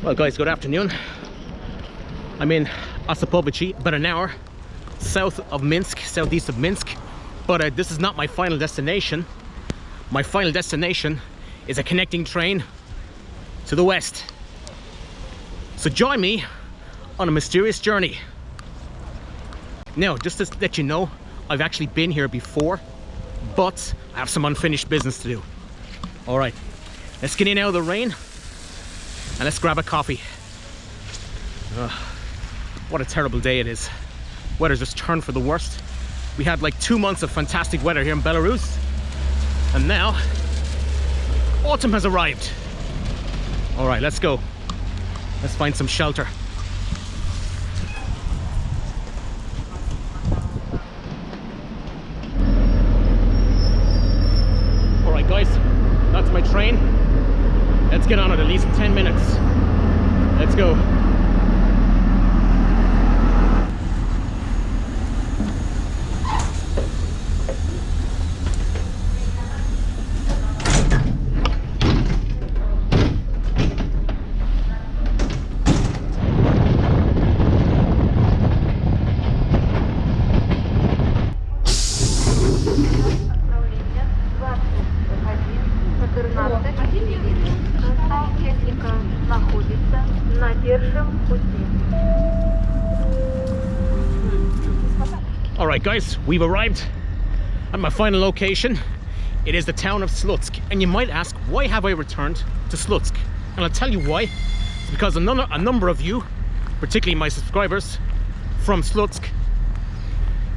Well guys, good afternoon. I'm in Osapovici, about an hour south of Minsk, southeast of Minsk. But this is not my final destination. My final destination is a connecting train to the west. So join me on a mysterious journey. Now, just to let you know, I've actually been here before, but I have some unfinished business to do. All right, let's get in out of the rain and let's grab a coffee. What a terrible day it is. Weather's just turned for the worst. We had like 2 months of fantastic weather here in Belarus, and now autumn has arrived. All right, let's go. Let's find some shelter. All right, guys, that's my train. Let's get on it, at least 10 minutes. Let's go. All right guys, we've arrived at my final location. It is the town of Slutsk, and you might ask, why have I returned to Slutsk? And I'll tell you why. It's because a number of you, particularly my subscribers from Slutsk,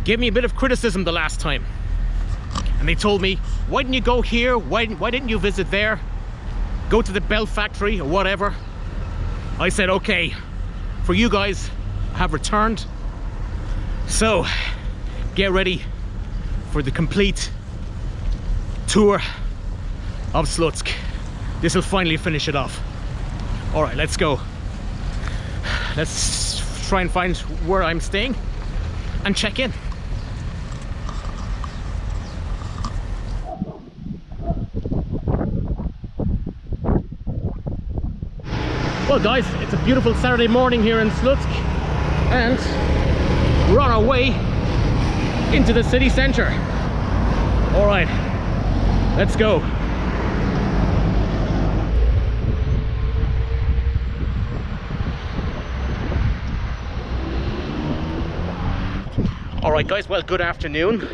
gave me a bit of criticism the last time, and they told me, why didn't you go here, why didn't you visit there, go to the belt factory or whatever. I said, okay, for you guys, I have returned. So get ready for the complete tour of Slutsk. This will finally finish it off. All right, let's go. Let's try and find where I'm staying and check in. Well guys, it's a beautiful Saturday morning here in Slutsk, and we're on our way into the city center. All right, let's go. All right guys, well, good afternoon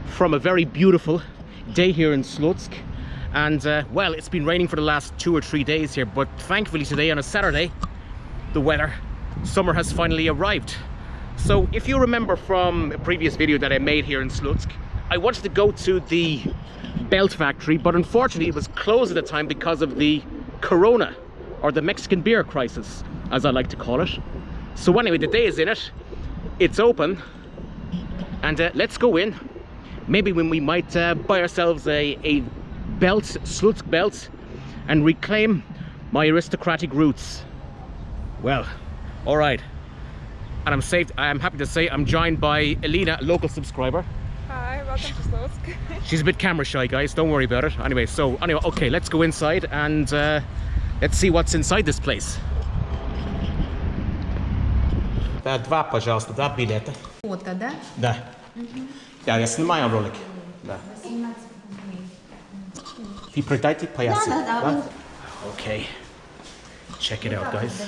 from a very beautiful day here in Slutsk. And well, it's been raining for the last 2 or 3 days here, but thankfully today on a Saturday, the weather, summer has finally arrived. So if you remember from a previous video that I made here in Slutsk, I wanted to go to the belt factory, but unfortunately it was closed at the time because of the Corona, or the Mexican beer crisis, as I like to call it. So anyway, the day is in it, it's open, and let's go in. Maybe when we might buy ourselves a belt, Slutsk belt, and reclaim my aristocratic roots. Well, all right. And I'm happy to say I'm joined by Elena, a local subscriber. Hi, welcome to Slutsk. She's a bit camera shy, guys, don't worry about it. Anyway, okay, let's go inside and let's see what's inside this place. Два, пожалуйста, два билета. Фото, да? Да. Да, я снимаю ролик. Да. Вы продаете поясы? Да? Okay. Check it out, guys.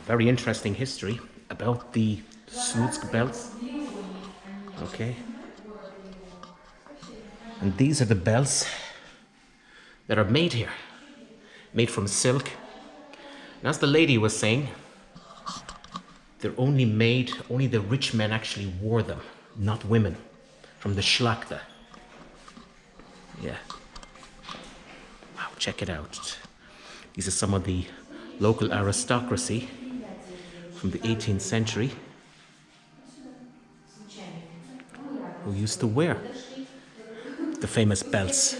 Very interesting history about the Slutsk belts. Okay. And these are the belts that are made here. Made from silk. And as the lady was saying, they're only the rich men actually wore them, not women. From the Slutsk. Yeah. Wow, check it out. These are some of the local aristocracy from the 18th century who used to wear the famous belts.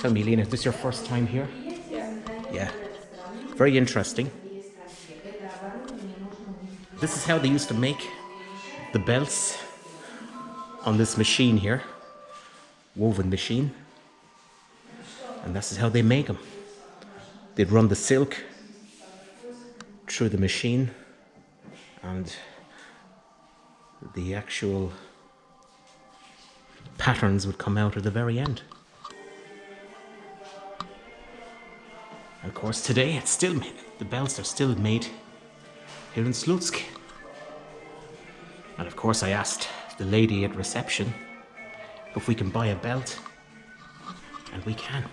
Tell me, Lena, is this your first time here? Yeah. Very interesting. This is how they used to make the belts on this machine here. woven machine. And this is how they make them. They'd run the silk through the machine and the actual patterns would come out at the very end. And of course today it's still made, the belts are still made here in Slutsk. And of course I asked the lady at reception if we can buy a belt, and we can.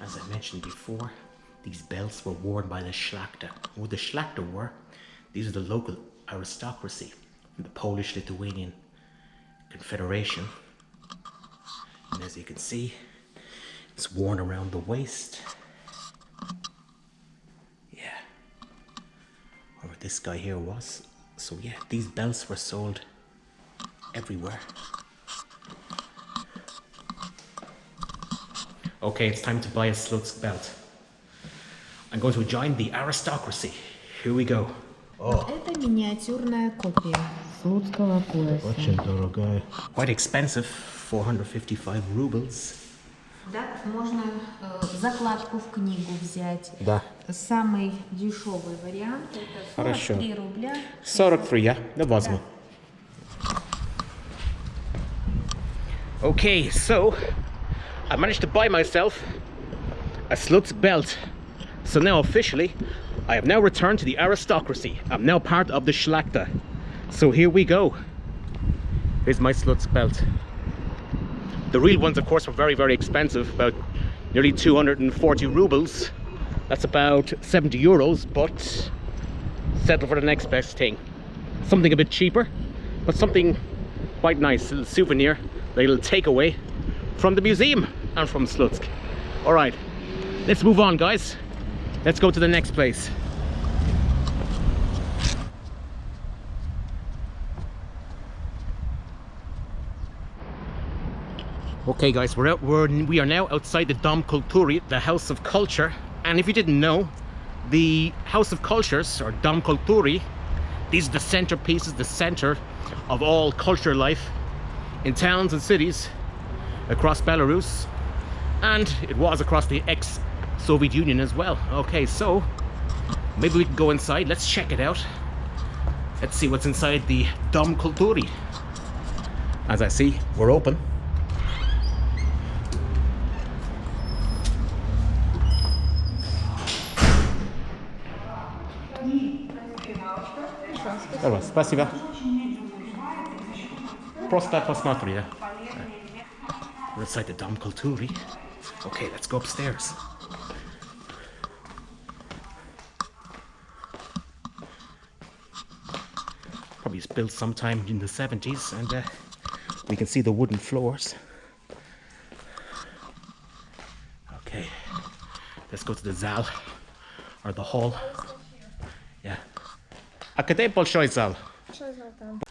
As I mentioned before, these belts were worn by the Szlachta. Who the Szlachta were, these are the local aristocracy in the Polish-Lithuanian Confederation. And as you can see, it's worn around the waist. Yeah. Or this guy here was. So yeah, these belts were sold everywhere. Okay, it's time to buy a Slutsk belt. I'm going to join the aristocracy. Here we go. Это миниатюрная копия слуцкого пояса. Очень дорогая. Quite expensive, 455 rubles. Да, можно закладку в книгу взять. Да. Самый дешевый вариант это 43 рубля. 43, yeah? No возьму. Okay, so I managed to buy myself a Slutsk belt. So now officially, I have now returned to the aristocracy. I'm now part of the Szlachta. So here we go. Here's my Slutsk belt. The real ones, of course, were very, very expensive, about nearly 240 rubles. That's about 70 euros, but settle for the next best thing. Something a bit cheaper, but something quite nice. A little souvenir, a little takeaway from the museum and from Slutsk. All right, let's move on, guys. Let's go to the next place. Okay guys, we are now outside the Dom Kultury, the House of Culture. And if you didn't know, the House of Cultures, or Dom Kultury, these are the centerpieces, the center of all culture life in towns and cities across Belarus. And it was across the ex-Soviet Union as well. Okay, so maybe we can go inside. Let's check it out. Let's see what's inside the Dom Kultury. As I see, we're open. Спасибо. Просто посмотри, да? We're inside the Dom Kultury. Okay, let's go upstairs. Probably was built sometime in the 70s, and we can see the wooden floors. Okay, let's go to the zal, or the hall. Yeah. А где большой зал? Большой зал там.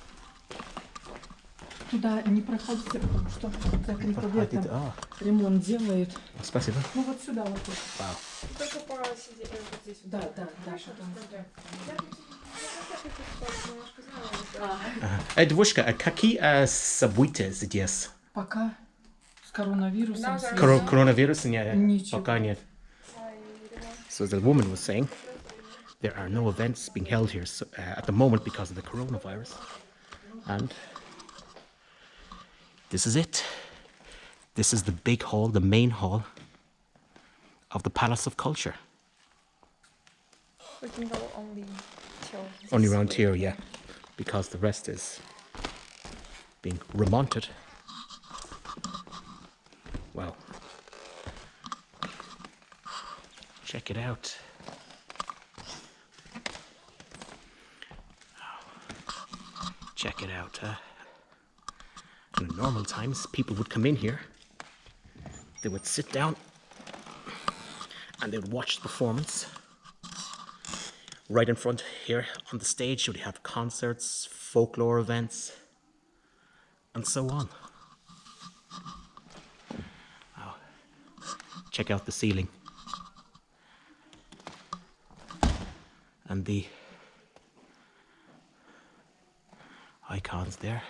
Туда не проходите, потому что закрыто летом ремонт делают. Спасибо. Ну вот сюда вот. Вау. Только посидеть вот здесь. Да, да, да. Девушка, а какие события здесь? Пока с коронавирусом. Коронавирус нет? Ничего. Пока нет. So the woman was saying there are no events being held here at the moment because of the coronavirus. And this is it. This is the big hall, the main hall of the Palace of Culture. We can go only till Only around here, yeah, because the rest is being remonted. Wow. Check it out. Check it out. In normal times, people would come in here, they would sit down, and they would watch the performance. Right in front here on the stage, you would have concerts, folklore events, and so on. Wow. Check out the ceiling and the icons there.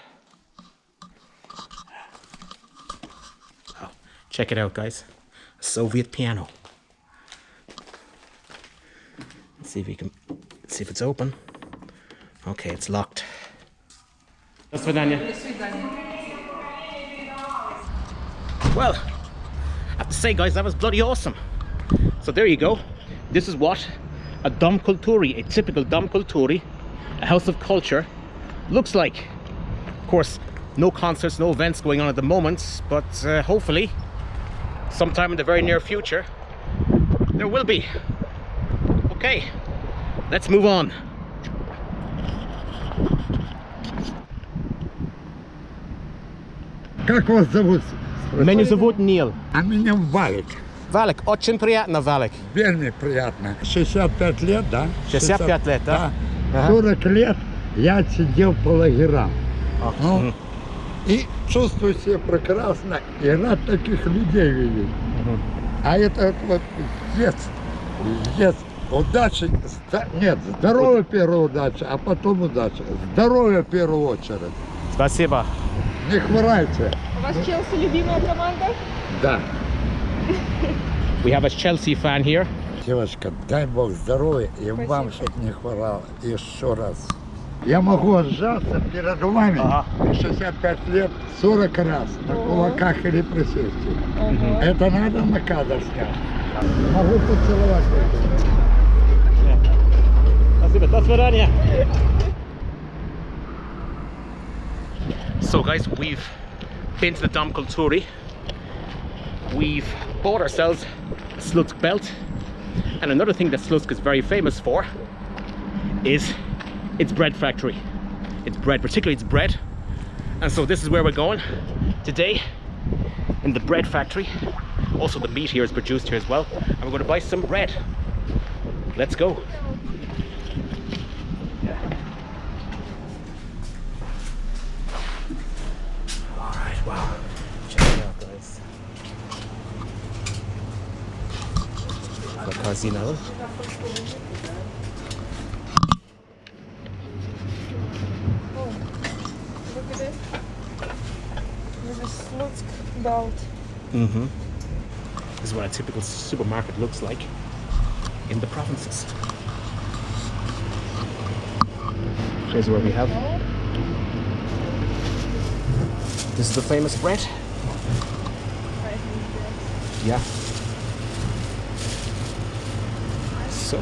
Wow. Check it out, guys. A Soviet piano. Let's see if we can see if it's open. Okay, it's locked. До свидания. Well, I have to say, guys, that was bloody awesome. So there you go. This is what a dom kulturi, a typical dom kulturi, a house of culture, looks like. Of course, no concerts, no events going on at the moment, but hopefully, sometime in the very near future, there will be. Okay, let's move on. Как вас зовут? Меня зовут Нил. А меня Валик. Валик, очень приятно, Валик. Вельми приятно. 65 лет, да? 65 лет, да? Да. 40 лет я сидел по лагерям. Ну, и чувствую себя прекрасно, и рад таких людей видеть. А это вот есть удача, нет, здоровье первая удача, а потом удача. Здоровье в первую очередь. Спасибо. Не хворайте. У вас Челси любимая команда? Да. We have a Chelsea fan here. Девочка, дай Бог здоровья и вам, чтобы не хворало. Еще раз. Я могу отжаться перед вами 65 лет 40 раз на кулаках или присесть. Это надо на кадр снять. Могу поцеловать. Спасибо. До свидания. So guys, we've been to the Dom Kulturi. We've bought ourselves a Slutsk belt. And another thing that Slutsk is very famous for is its bread factory. It's bread, particularly its bread. And so this is where we're going today, in the bread factory. Also the meat here is produced here as well. And we're going to buy some bread. Let's go. Alright, wow. Check it out, guys. Casino. Look at this. This is Slutsk belt. This is what a typical supermarket looks like in the provinces. Here's where we have. This is the famous bread. Yeah. So.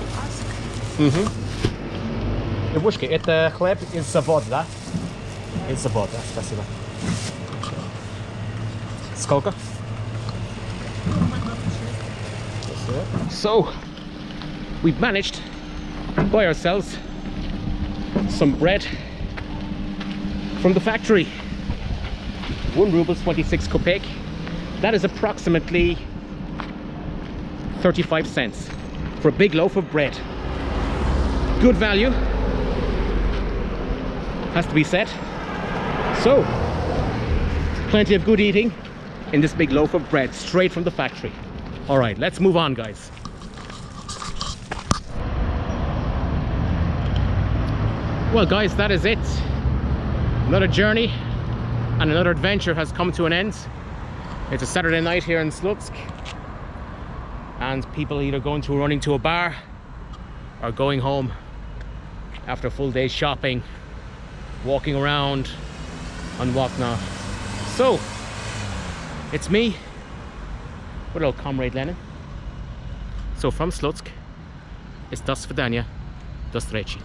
Девушки, это хлеб из завода, да? Из завода, спасибо. Сколько? So, we've managed to buy ourselves some bread from the factory. 1 ruble 26 kopek. That is approximately 35 cents for a big loaf of bread. Good value, has to be said. So, plenty of good eating in this big loaf of bread straight from the factory. All right, let's move on, guys. Well, guys, that is it. Another journey and another adventure has come to an end. It's a Saturday night here in Slutsk, and people either going to running to a bar or going home after a full day's shopping, walking around and whatnot. So, it's me with old comrade Lenin. So from Slutsk, it's do svidania, do встречи.